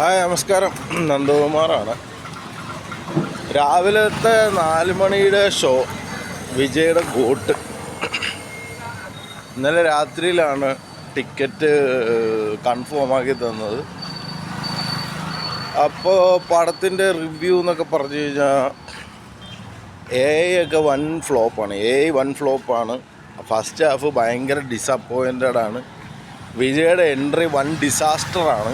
Hi നമസ്കാരം, നന്ദകുമാറാണ്. രാവിലത്തെ 4 മണിയുടെ ഷോ വിജയുടെ ഗോട്ട്. ഇന്നലെ രാത്രിയിലാണ് ടിക്കറ്റ് കൺഫേം ആക്കി തന്നത്. അപ്പോൾ പടത്തിൻ്റെ റിവ്യൂ എന്നൊക്കെ പറഞ്ഞു കഴിഞ്ഞാൽ ഒക്കെ വൺ ഫ്ലോപ്പാണ്. ഫസ്റ്റ് ഹാഫ് ഭയങ്കര ഡിസപ്പോയിൻറ്റഡാണ്. വിജയുടെ എൻട്രി വൺ ഡിസാസ്റ്ററാണ്.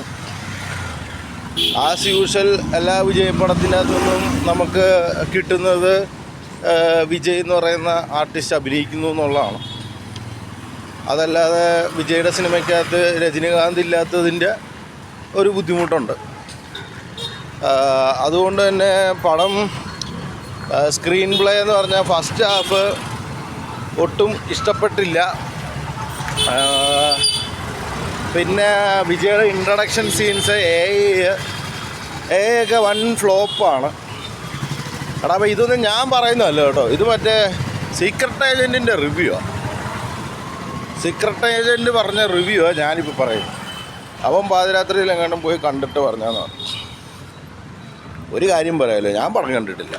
ആസ് യൂഷ്വൽ എല്ലാ വിജയ് പടത്തിൻ്റെ അകത്തുനിന്നും നമുക്ക് കിട്ടുന്നത് വിജയ് എന്ന് പറയുന്ന ആർട്ടിസ്റ്റ് അഭിനയിക്കുന്നു എന്നുള്ളതാണ്. അതല്ലാതെ വിജയുടെ സിനിമയ്ക്കകത്ത് രജനികാന്ത് ഇല്ലാത്തതിൻ്റെ ഒരു ബുദ്ധിമുട്ടുണ്ട്. അതുകൊണ്ട് തന്നെ പടം സ്ക്രീൻ പ്ലേ എന്ന് പറഞ്ഞാൽ ഫസ്റ്റ് ഹാഫ് ഒട്ടും ഇഷ്ടപ്പെട്ടില്ല. പിന്നെ വിജയുടെ ഇൻട്രഡക്ഷൻ സീൻസ് ഒക്കെ വൺ ഫ്ലോപ്പാണ്. എടാ അപ്പോൾ ഇതൊന്നും ഞാൻ പറയുന്നതല്ല കേട്ടോ, ഇത് മറ്റേ സീക്രട്ട് ഏജൻറ്റിൻ്റെ റിവ്യൂ ആണ്. സീക്രട്ട് ഏജൻറ്റ് പറഞ്ഞ റിവ്യൂ ആണ് ഞാനിപ്പോൾ പറയുന്നത്. അവൻ പാതിരാത്രിയിൽ എങ്ങാണ്ടും പോയി കണ്ടിട്ട് പറഞ്ഞാന്ന് പറഞ്ഞു. ഒരു കാര്യം പറയാമല്ലോ, ഞാൻ പടം കണ്ടിട്ടില്ല.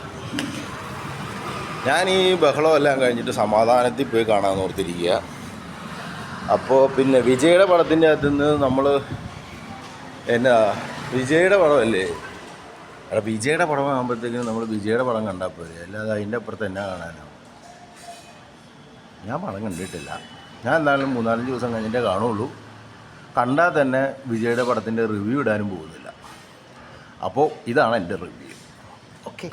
ഞാൻ ഈ ബഹളമെല്ലാം കഴിഞ്ഞിട്ട് സമാധാനത്തിൽ പോയി കാണാമെന്ന് ഓർത്തിരിക്കുക. അപ്പോൾ പിന്നെ വിജയുടെ പടത്തിൻ്റെ അകത്ത് നിന്ന് നമ്മൾ വിജയുടെ പടമല്ലേ, അവിടെ വിജയുടെ പടമാകുമ്പോഴത്തേക്കും നമ്മൾ വിജയുടെ പടം കണ്ടാൽ പോരെ, അല്ലാതെ അതിൻ്റെ അപ്പുറത്ത് എന്നാ കാണാനാണ്. ഞാൻ പടം കണ്ടിട്ടില്ല. ഞാൻ എന്തായാലും 3-4 ദിവസം കഴിഞ്ഞിട്ടേ കാണുള്ളൂ. കണ്ടാൽ തന്നെ വിജയുടെ പടത്തിൻ്റെ റിവ്യൂ ഇടാനും പോകുന്നില്ല. അപ്പോൾ ഇതാണ് എൻ്റെ റിവ്യൂ. ഓക്കെ.